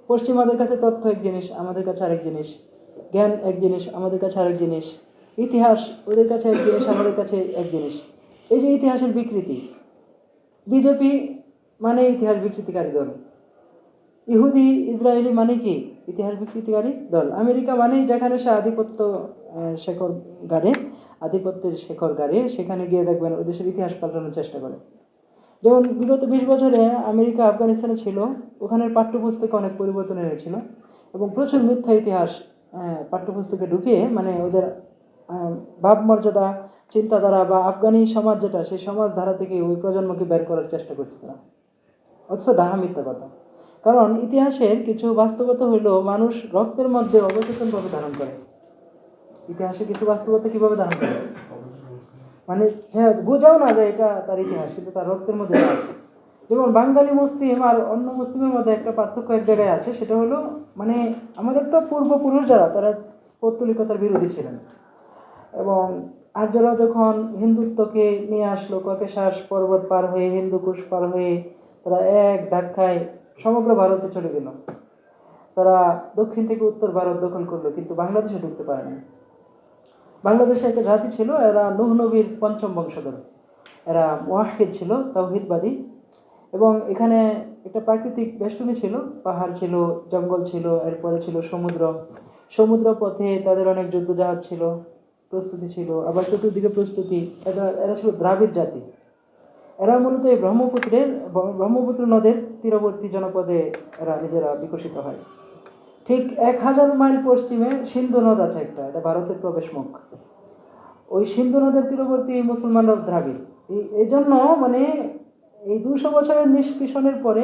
পশ্চিমাদের কাছে তথ্য এক জিনিস, আমাদের কাছে আরেক জিনিস। জ্ঞান এক জিনিস, আমাদের কাছে আরেক জিনিস। ইতিহাস ওদের কাছে এক জিনিস, আমাদের কাছে এক জিনিস। এই যে ইতিহাসের বিকৃতি, বিজেপি মানে ইতিহাস বিকৃতিকারী দল, ইহুদি ইসরায়েলি মানে কি ইতিহাস বিকৃতিকারী দল, আমেরিকা মানেই যেখানে সে আধিপত্য শেখর গাড়ে, আধিপত্যের শেখর গাড়ে, সেখানে গিয়ে দেখবেন ওই দেশের ইতিহাস পাল্টানোর চেষ্টা করে। যেমন বিগত 20 বছরে আমেরিকা আফগানিস্তানে ছিল, ওখানের পাঠ্যপুস্তকে অনেক পরিবর্তন এনেছিল এবং প্রচুর মিথ্যা ইতিহাস পাঠ্যপুস্তকে ঢুকিয়ে মানে ওদের ভাবমর্যাদা, চিন্তাধারা বা আফগানি সমাজ যেটা, সেই সমাজ ধারা থেকে ওই প্রজন্মকে বের করার চেষ্টা করছে তারা, অথচ ডাহা মিথ্যা কথা। কারণ ইতিহাসের কিছু বাস্তবতা হইলেও মানুষ রক্তের মধ্যে অবচেতনভাবে ধারণ করে। ইতিহাসে কিছু বাস্তবতা কিভাবে ধারণ করে, মানে বোঝাও না যে এটা তার ইতিহাস, কিন্তু তার রক্তের মধ্যে আছে। যেমন বাঙালি মুসলিম আর অন্য মুসলিমের মধ্যে একটা পার্থক্য এক জায়গায় আছে, সেটা হলো মানে আমাদের তো পূর্বপুরুষ যারা তারা পৌত্তলিকতার বিরোধী ছিলেন, এবং আর্যরা যখন হিন্দুত্বকে নিয়ে আসলো ককেশাস পর্বত পার হয়ে, হিন্দুকুশ পার হয়ে, তারা এক ধাক্কায় সমগ্র ভারতে চলে গেল। তারা দক্ষিণ থেকে উত্তর ভারত দখল করলো, কিন্তু বাংলাদেশে ঢুকতে পারে না। বাংলাদেশে একটা জাতি ছিল, এরা নূহ নবীর পঞ্চম বংশধর, এরা মুওয়াহহিদ ছিল, তাওহীদবাদী, এবং এখানে একটা প্রাকৃতিক বেষ্টনী ছিল, পাহাড় ছিল, জঙ্গল ছিল, এরপরে ছিল সমুদ্র। সমুদ্র পথে তাদের অনেক যুদ্ধ জাহাজ ছিল, প্রস্তুতি ছিল, আবার চতুর্দিকে প্রস্তুতি। এরা ছিল দ্রাবিড় জাতি। এরা মূলত এই ব্রহ্মপুত্র নদের তীরবর্তী জনপদে এরা নিজেরা বিকশিত হয়। ঠিক 1000 মাইল পশ্চিমে সিন্ধু নদ আছে একটা, এটা ভারতের প্রবেশ মুখ। ওই সিন্ধু নদের তীরবর্তী মুসলমানরা দ্রাবিড়। এই জন্য মানে এই 200 বছরের নিষ্পেষণের পরে,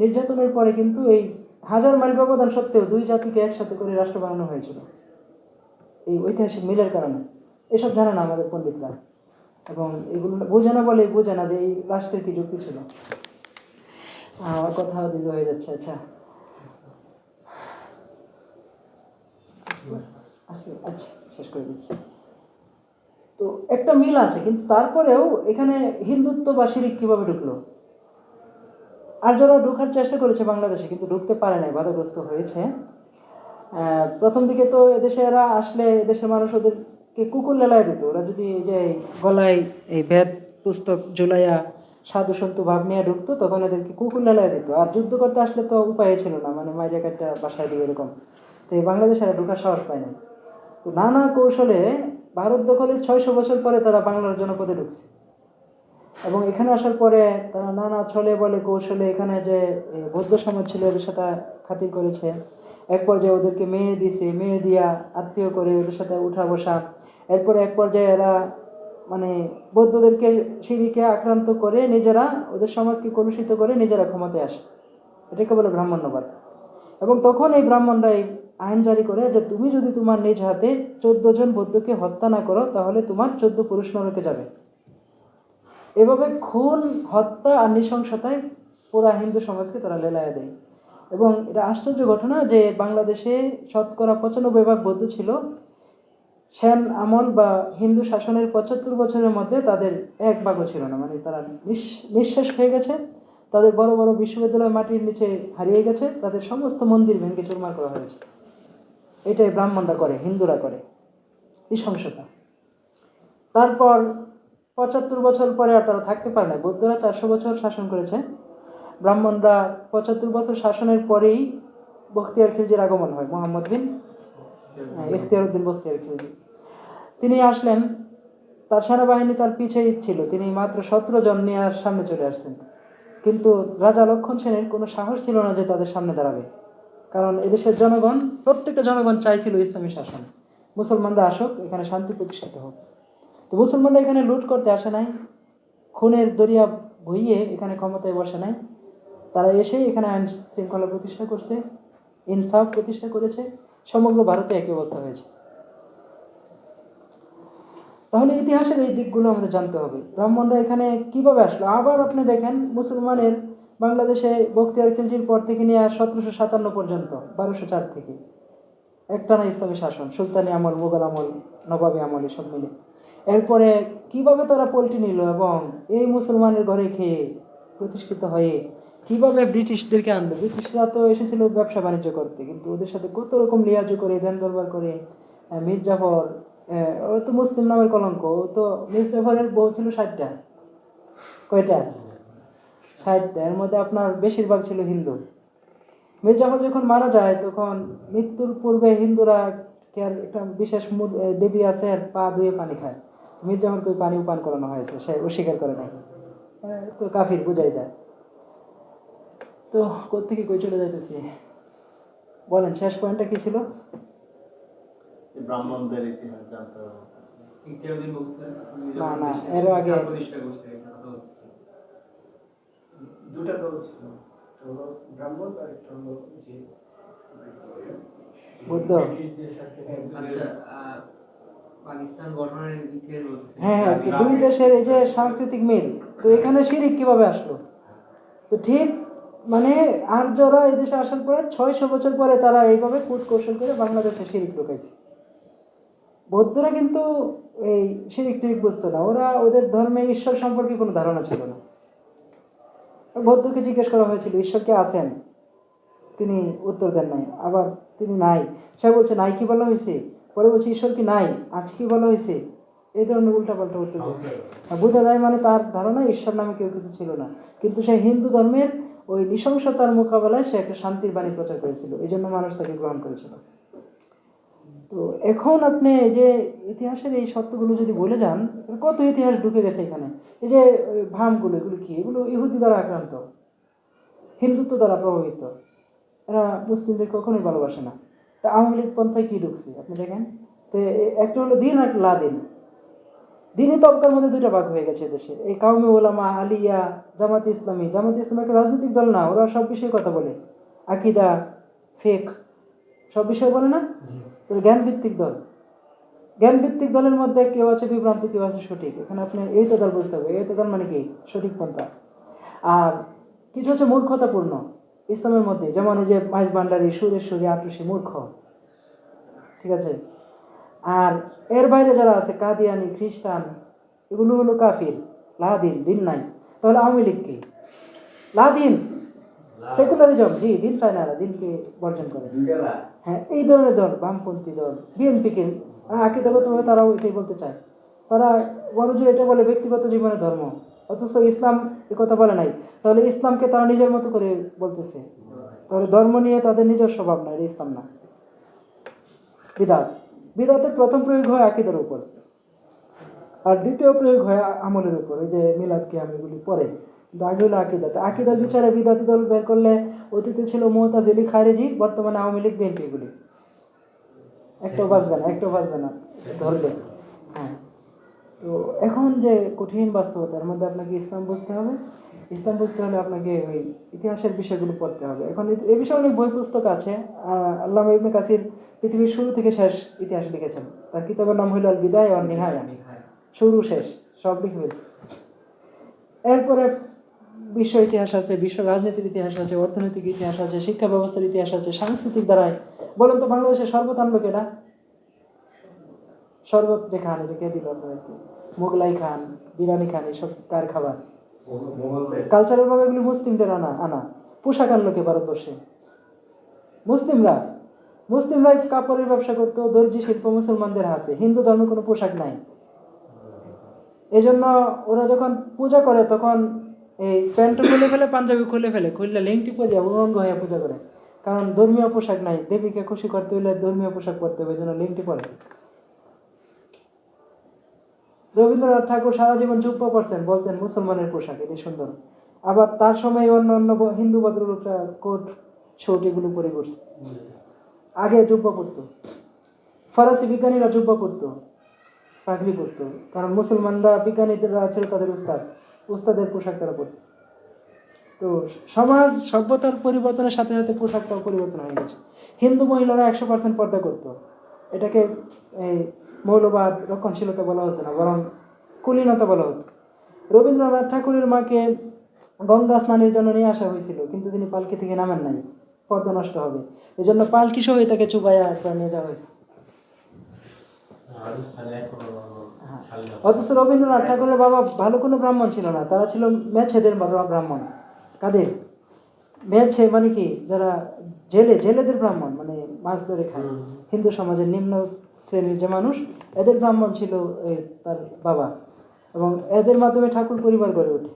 নির্যাতনের পরে কিন্তু এই 1000 মাইল ব্যবধান সত্ত্বেও দুই জাতিকে একসাথে করে রাষ্ট্র বানানো হয়েছিল, এই ঐতিহাসিক মিলের কারণে। এসব জানে না আমাদের পণ্ডিতরা, এবং এগুলো বোঝে না বলে বোঝে না যে এই রাষ্ট্রের কি যুক্তি ছিল। আমার কথা দীর্ঘ হয়ে যাচ্ছে। আচ্ছা আচ্ছা, শেষ করে দিচ্ছি। তো একটা মিল আছে, কিন্তু তারপরেও এখানে হিন্দুত্ব বা শিরিক কিভাবে ঢুকলো? আর যারা ঢোকার চেষ্টা করেছে বাংলাদেশে, কিন্তু ঢুকতে পারে নাই, বাধাগ্রস্ত হয়েছে। প্রথম দিকে তো এদেশে এরা আসলে এদেশের মানুষ ওদেরকে কুকুর লেলায় দিত। ওরা যদি এই যে গলায় এই বেদ পুস্তক ঝুলাইয়া সাধু সন্তু ভাব নিয়ে ঢুকতো, তখন এদেরকে কুকুর লেলায় দিত। আর যুদ্ধ করতে আসলে তো উপায় ছিল না, মানে মাইরিয়া কাটটা বাসায় দিবে এরকম। তো এই বাংলাদেশের ঢোকার সাহস পায় না। তো নানা কৌশলে ভারত দখলের 600 বছর পরে তারা বাংলার জনপদে ঢুকছে, এবং এখানে আসার পরে তারা নানা ছলে বলে কৌশলে এখানে যে বৌদ্ধ সমাজ ছিল ওদের সাথে খাতির করেছে। এক পর্যায়ে ওদেরকে মেয়ে দিছে, মেয়ে দিয়া আত্মীয় করে ওদের সাথে উঠা বসা। এরপরে এক পর্যায়ে এরা মানে বৌদ্ধদেরকে সিঁড়িকে আক্রান্ত করে নিজেরা ওদের সমাজকে কলুষিত করে নিজেরা ক্ষমতায় আসে। এটাকে বলে ব্রাহ্মণ্যবাদ। এবং তখন এই ব্রাহ্মণরা এই আইন জারি করে যে তুমি যদি তোমার নিজ হাতে 14 জন বৌদ্ধকে হত্যা না করো তাহলে তোমার 14 পুরুষ নরকে যাবে। এভাবে খুন, হত্যা আর নৃশংসতায় পুরা হিন্দু সমাজকে তারা লেলায় দেয়। এবং এটা আশ্চর্য ঘটনা যে বাংলাদেশে শতকরা 95% বৌদ্ধ ছিল। সেন আমল বা হিন্দু শাসনের 75 বছরের মধ্যে তাদের এক ভাগও ছিল না, মানে তারা নিঃশেষ হয়ে গেছে। তাদের বড় বড় বিশ্ববিদ্যালয় মাটির নিচে হারিয়ে গেছে, তাদের সমস্ত মন্দির ভেঙে চুরমার করা হয়েছে। এটাই ব্রাহ্মণরা করে, হিন্দুরা করে নৃশংসতা। তারপর 75 বছর পরে আর তারা থাকতে পারে না। বৌদ্ধরা 400 বছর শাসন করেছে, ব্রাহ্মণরা 75 বছর শাসনের পরেই বখতিয়ার খিলজির আগমন হয়। মোহাম্মদ বিন ইখতিয়ার উদ্দিন বখতিয়ার খিলজি তিনি আসলেন, তার সেনাবাহিনী তার পিছেই ছিল। তিনি মাত্র 17 জন নিয়ে সামনে চলে আসছেন, কিন্তু রাজা লক্ষণ সেনের কোনো সাহস ছিল না যে তাদের সামনে দাঁড়াবে। কারণ এদেশের জনগণ, প্রত্যেকটা জনগণ চাইছিল ইসলামী শাসন, মুসলমানরা আসুক, এখানে শান্তি প্রতিষ্ঠিত হোক। তো মুসলমানরা এখানে লুট করতে আসে নাই, খুনের দরিয়া বইয়ে এখানে ক্ষমতায় বসে নাই। তারা এসেই এখানে আইন শৃঙ্খলা প্রতিষ্ঠা করছে, ইনসাফ প্রতিষ্ঠা করেছে। সমগ্র ভারতে একই অবস্থা হয়েছে। তাহলে ইতিহাসের এই দিকগুলো আমাদের জানতে হবে। ব্রাহ্মণরা এখানে কিভাবে আসলো? আবার আপনি দেখেন, মুসলমানের বাংলাদেশে বখতিয়ার খিলজির পর থেকে নিয়ে 1757 পর্যন্ত, 1204 থেকে একটানা ইসলামী শাসন, সুলতানি আমল, মুঘল আমল, নবাবী আমল, এসব মিলে। এরপরে কিভাবে তারা পল্টি নিল এবং এই মুসলমানের ঘরে খেয়ে প্রতিষ্ঠিত হয়ে কিভাবে ব্রিটিশদেরকে আনলো। ব্রিটিশরা তো এসেছিল ব্যবসা বাণিজ্য করতে, কিন্তু ওদের সাথে কত রকম লিয়াজু করে, দেন দরবার করে। মীর জাফর, ও তো মুসলিম নামের কলঙ্ক। ও তো মীর জাফরের বউ ছিল 60টা। কয়টা? 60টা। এর মধ্যে আপনার বেশিরভাগ ছিল হিন্দু। মীর জাফর যখন মারা যায় তখন মৃত্যুর পূর্বে হিন্দুরা একটা বিশেষ দেবী আছে, পা ধুয়ে পানি খায়। মীর জাফরকে ওই পানিও পান করানো হয়েছে, সে অস্বীকার করে নাই। তো কাফির বোঝাই যায়। তো কোত্থেকে কই চলে যাইতেছি, বলেন শেষ পয়েন্টটা কি ছিল? ব্রাহ্মণদের ইতিহাস জানতে হবে। না না, এর আগে দুটা দল ছিল, ব্রাহ্মণ আর একটা হলো যে বুদ্ধ। পাকিস্তান গঠনের ইতিহাস বলতে। হ্যাঁ, দুই দেশের এই যে সাংস্কৃতিক মিল, তো এখানে শিরিক কিভাবে আসলো? তো ঠিক মানে আর্যরা এই দেশে আসার পরে 600 বছর পরে তারা এইভাবে কূট কৌশল করে বাংলাদেশে শিরিক ঢুকাইছে। বৌদ্ধরা কিন্তু এই শিরিক টিরিক বুঝতো না, ওরা ওদের ধর্মে ঈশ্বর সম্পর্কে কোনো ধারণা ছিল না। বৌদ্ধকে জিজ্ঞেস করা হয়েছিল ঈশ্বর কে আছেন, তিনি উত্তর দেন নাই। আবার তিনি নাই, সে বলছে নাই কি বলা হয়েছে, পরে বলছে ঈশ্বর কি নাই, আছে কি বলা হয়েছে। এই ধরনের উল্টাপাল্টা উত্তর দিচ্ছে। বোঝা যায় মানে তার ধারণা ঈশ্বর নামে কেউ কিছু ছিল না, কিন্তু সে হিন্দু ধর্মের ওই নৃশংসতার মোকাবেলায় সে একটা শান্তির বাণী প্রচার করেছিল, এই জন্য মানুষ তাকে গ্রহণ করেছিল। তো এখন আপনি এই যে ইতিহাসের এই সত্যগুলো যদি বলে যান, কত ইতিহাস ঢুকে গেছে এখানে। এই যে ভামগুলো, এগুলো কি? এগুলো ইহুদি দ্বারা আক্রান্ত, হিন্দুত্ব দ্বারা প্রভাবিত। এরা মুসলিমদের কখনোই ভালোবাসে না। তা আওয়ামী লীগ পন্থায় কি ঢুকছে আপনি দেখেন তো, একটা হলো দিন আর লাদিন। দিনই তবকার মধ্যে দুইটা ভাগ হয়ে গেছে দেশে। এই কাউমি ওলামা, আলিয়া, জামাতে ইসলামী। জামাতে ইসলামী একটা রাজনৈতিক দল না, ওরা সব বিষয়ে কথা বলে, আকিদা, ফেক, সব বিষয়ে বলে না। জ্ঞানভিত্তিক দল। জ্ঞানভিত্তিক দলের মধ্যে কেউ আছে বিভ্রান্ত, কেউ আছে সঠিক। এখানে আপনি এই তো দল বুঝতে হবে, এই তো দল মানে কি সঠিক পন্থা। আর কিছু হচ্ছে মূর্খতাপূর্ণ ইসলামের মধ্যে, যেমন এই যে মাইজ ভান্ডারী, সুরেশ্বরী, আটরশি, মূর্খ, ঠিক আছে। আর এর বাইরে যারা আছে কাদিয়ানি, খ্রিস্টান, এগুলো হলো কাফির, লাদিন, দিন নাই। তাহলে আওয়ামী লীগ কি? লাদিন, সেকুলারিজম, জি, দিন চায় না, দিনকে বর্জন করে। হ্যাঁ, এই ধরনের দল, বামপন্থী দল, বিএনপিকে আকিদাগতভাবে তারাও এটাই বলতে চায়। তারা বড় জোর এটা বলে ব্যক্তিগত জীবনে ধর্ম, অথচ ইসলাম এ কথা বলে নাই। তাহলে ইসলামকে তারা নিজের মতো করে বলতেছে, তাহলে ধর্ম নিয়ে তাদের নিজস্ব ভাবনা, এটা ইসলাম না। বিদাত, বিদাতের প্রথম প্রয়োগ হয় আকীদার উপর, আর দ্বিতীয় প্রয়োগ হয় আমলের উপর। এই যে মিলাদ কিয়াম এগুলি পরে, কিন্তু আগে হলো আকিদাতে। আকিদার বিচারে বিদাতি দল বের করলে অতীতে ছিল মুতাজিলি, খারিজি, বর্তমানে আওয়ামী লীগ, বিএনপি, এগুলি একটাও বাঁচবে না, একটাও বাঁচবে না ধরবে। হ্যাঁ, তো এখন যে কঠিন বাস্তবতার মধ্যে আপনাকে ইসলাম বুঝতে হবে। ইসলাম বুঝতে হলে আপনাকে ওই ইতিহাসের বিষয়গুলো পড়তে হবে। এখন এই বিষয়ে অনেক বই পুস্তক আছে। আল্লামা ইবনে কাসির পৃথিবীর শুরু থেকে শেষ ইতিহাস লিখেছেন। তার কিতাবের নাম হইল আল বিদায়া ওয়ান নিহায়া, শুরু শেষ সব লিখে ফেলছে। এরপরে বিশ্ব ইতিহাস আছে, বিশ্ব রাজনীতির ইতিহাস আছে, অর্থনৈতিক ইতিহাস আছে, শিক্ষা ব্যবস্থার ইতিহাস আছে, সাংস্কৃতিক দ্বারায়। বলেন তো বাংলাদেশের শরবত আনলো কেনা? শরবত যে খান, এটা কে দিল আপনাদেরকে? মোগলাই খান, বিরিয়ানি খান, এইসব কার খাবার? কালচারাল ভাবে এগুলি মুসলিমদের আনা। পোশাক আনলো কে ভারতবর্ষে? মুসলিমরা। মুসলিমরাই কাপড়ের ব্যবসা করতো, দর্জি শিল্প মুসলমানদের হাতে। হিন্দু ধর্মে কোনো পোশাক নাই। এই জন্য ওরা যখন পূজা করে তখন এই প্যান্ট খুলে ফেলে, পাঞ্জাবি খুলে ফেলে, খুললে লিংটি পরিয়া উলঙ্গ হয়ে পূজা করে। কারণ ধর্মীয় পোশাক নাই, দেবীকে খুশি করতে হলে ধর্মীয় পোশাক পরতে হবে, এই জন্য লিংটি পরে। রবীন্দ্রনাথ ঠাকুর সারা জীবন জুব্বা পরছেন, বলতেন মুসলমানের পোশাক, এটি সুন্দর। আবার তার সময় অন্য অন্য হিন্দু ভদ্রলোকরা কোট শোট এগুলো পরে করছে, আগে জুব্বা পরতো। ফরাসি বিজ্ঞানীরা জুব্বা পরতো, পাগড়ি পরতো, কারণ মুসলমানরা বিজ্ঞানীরা ছিল তাদের উস্তাদের পোশাক তারা পরতো। তো সমাজ সভ্যতার পরিবর্তনের সাথে সাথে পোশাকটাও পরিবর্তন হয়ে গেছে। হিন্দু মহিলারা 100% পর্দা করতো। এটাকে এই মৌলবাদ, রক্ষণশীলতা বলা হতো না, বরং কুলীনতা বলা হতো। রবীন্দ্রনাথ ঠাকুরের মাকে গঙ্গা স্নানের জন্য নিয়ে আসা হয়েছিল, কিন্তু তিনি পালকি থেকে নামেন নাই, পর্দা নষ্ট হবে, এই জন্য পালকি সহ তাকে চুবাইয়া নিয়ে যাওয়া হয়েছে। অথচ রবীন্দ্রনাথ ঠাকুরের বাবা ভালো কোনো ব্রাহ্মণ ছিল না, তারা ছিল মেছেদের ব্রাহ্মণ। কাদের মেছে? মানে কি, যারা জেলেদের ব্রাহ্মণ, মানে মাছ ধরে খায়, হিন্দু সমাজের নিম্ন শ্রেণীর যে মানুষ, এদের ব্রাহ্মণ ছিল তার বাবা, এবং এদের মাধ্যমে ঠাকুর পরিবার গড়ে ওঠে।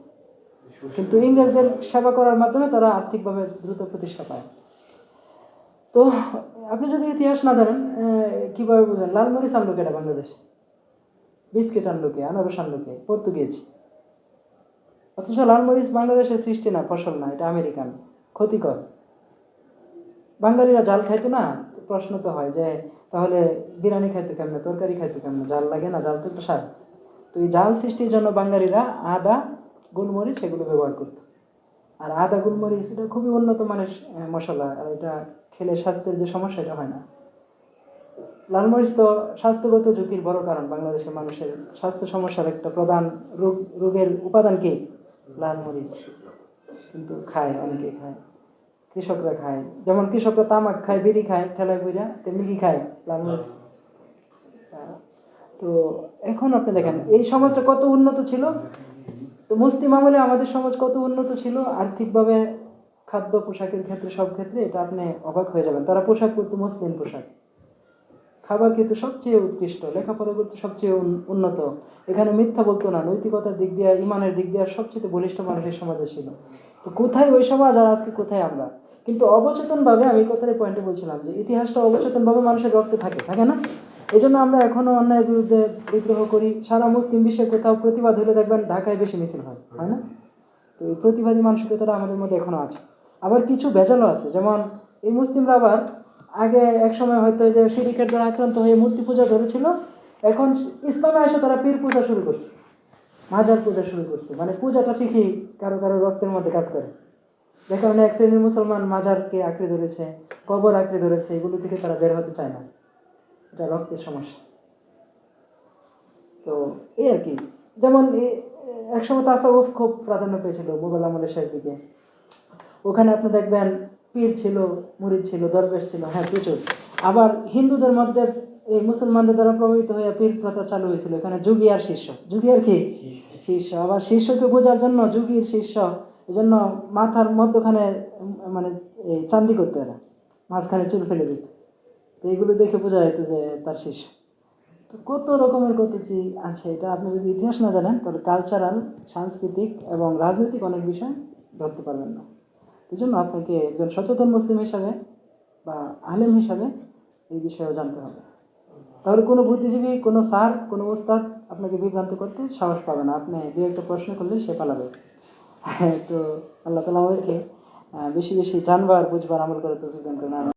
কিন্তু ইংরেজদের সেবা করার মাধ্যমে তারা আর্থিকভাবে দ্রুত প্রতিষ্ঠা পায়। তো আপনি যদি ইতিহাস না জানেন, কিভাবে বুঝেন? লালমরিচ আনলো কেটা বাংলাদেশে? বিস্কিট আনলো কে? আনারস আনলো কে? পর্তুগিজ। অথচ লালমরিচ বাংলাদেশের সৃষ্টি না, ফসল না, এটা আমেরিকান, ক্ষতিকর। বাঙালিরা জাল খাইতো না? প্রশ্ন তো হয় যে তাহলে বিরিয়ানি খাইতো কেমনে, তরকারি খাইতো কেমনে? জাল লাগে না? জাল তো একটা স্বাদ। তো এই জাল সৃষ্টির জন্য বাঙালিরা আদা, গোলমরিচ এগুলো ব্যবহার করতো। আর আদা, গোলমরিচ এটা খুবই উন্নত মানের মশলা, আর এটা খেলে স্বাস্থ্যের যে সমস্যা এটা হয় না। লালমরিচ তো স্বাস্থ্যগত ঝুঁকির বড় কারণ। বাংলাদেশের মানুষের স্বাস্থ্য সমস্যার একটা প্রধান রোগের উপাদান কি? লালমরিচ। কিন্তু খায়, অনেকে খায়, কৃষকরা খায়। যেমন কৃষকরা তামাক খায়, বিড়ি খায় ঠেলায় বইরা, তেমনি কি খায়? লালমরিচ। তো এখন আপনি দেখেন এই সমাজটা কত উন্নত ছিল। তো মুসলিম আমলে আমাদের সমাজ কত উন্নত ছিল আর্থিকভাবে, খাদ্য পোশাকের ক্ষেত্রে, সব ক্ষেত্রে। এটা আপনি অবাক হয়ে যাবেন। তারা পোশাক পরতো মুসলিম পোশাক, খাবার কিন্তু সবচেয়ে উৎকৃষ্ট, লেখাপড়া করতে সবচেয়ে উন্নত। এখানে মিথ্যা বলতো না, নৈতিকতার দিক দিয়ে, ইমানের দিক দিয়ে সবচেয়ে বলিষ্ঠ মানুষের সমাজে ছিল। তো কোথায় ওই সমাজ, আর আজকে কোথায় আমরা? কিন্তু অবচেতনভাবে, আমি কথার পয়েন্টে বলছিলাম যে ইতিহাসটা অবচেতনভাবে মানুষের রক্তে থাকে না? এই জন্য আমরা এখনো অন্যায়ের বিরুদ্ধে বিদ্রোহ করি। সারা মুসলিম বিশ্বে কোথাও প্রতিবাদ হলে দেখবেন ঢাকায় বেশি মিছিল হয় না? তো এই প্রতিবাদী মানসিকতাটা আমাদের মধ্যে এখনো আছে। আবার কিছু ভেজালও আছে, যেমন এই মুসলিমরা আবার আগে এক সময় হয়তো যে শিরিকের দ্বারা আক্রান্ত হয়ে মূর্তি পূজা ধরেছিল, এখন ইসলামে এসে তারা পীর পূজা শুরু করছে, মাজার পূজা শুরু করছে। মানে পূজাটা ঠিকই কারো কারো রক্তের মধ্যে কাজ করে। যে কারণে এক শ্রেণীর মুসলমান মাজারকে আঁকড়ে ধরেছে, কবর আঁকড়ে ধরেছে, এগুলো থেকে তারা বের হতে চায় না। এটা রক্তের সমস্যা। তো এই আর কি। যেমন একসময় তাসাউফ খুব প্রাধান্য পেয়েছিল মোগল আমলের শেষ দিকে। ওখানে আপনি দেখবেন পীর ছিল, মুরিদ ছিল, দরবেশ ছিল, হ্যাঁ প্রচুর। আবার হিন্দুদের মধ্যে এই মুসলমানদের দ্বারা প্রভাবিত হয়ে পীর প্রথা চালু হয়েছিল। এখানে যুগী আর শিষ্য, যুগী আর কি শিষ্য। আবার শিষ্যকে বোঝার জন্য যুগীর শিষ্য, এই জন্য মাথার মধ্যখানে মানে এই চান্দি করতে, এরা মাঝখানে চুল ফেলে দিত। তো এইগুলো দেখে বোঝা যেত যে তার শিষ্য। তো তো কত রকমের কত কি আছে, এটা আপনি যদি ইতিহাস না জানেন তাহলে কালচারাল, সাংস্কৃতিক এবং রাজনৈতিক অনেক বিষয় ধরতে পারবেন না। এই জন্য আপনাকে একজন সচেতন মুসলিম হিসাবে বা আলেম হিসাবে এই বিষয়েও জানতে হবে। তাহলে কোনো বুদ্ধিজীবী, কোনো স্যার, কোনো ওস্তাদ আপনাকে বিভ্রান্ত করতে সাহস পাবে না। আপনি দু একটা প্রশ্ন করলে সে পালাবে। তো আল্লাহ তালা আমাদেরকে বেশি বেশি জানবার, বুঝবার, আমল করে তৌফিক দান করেন।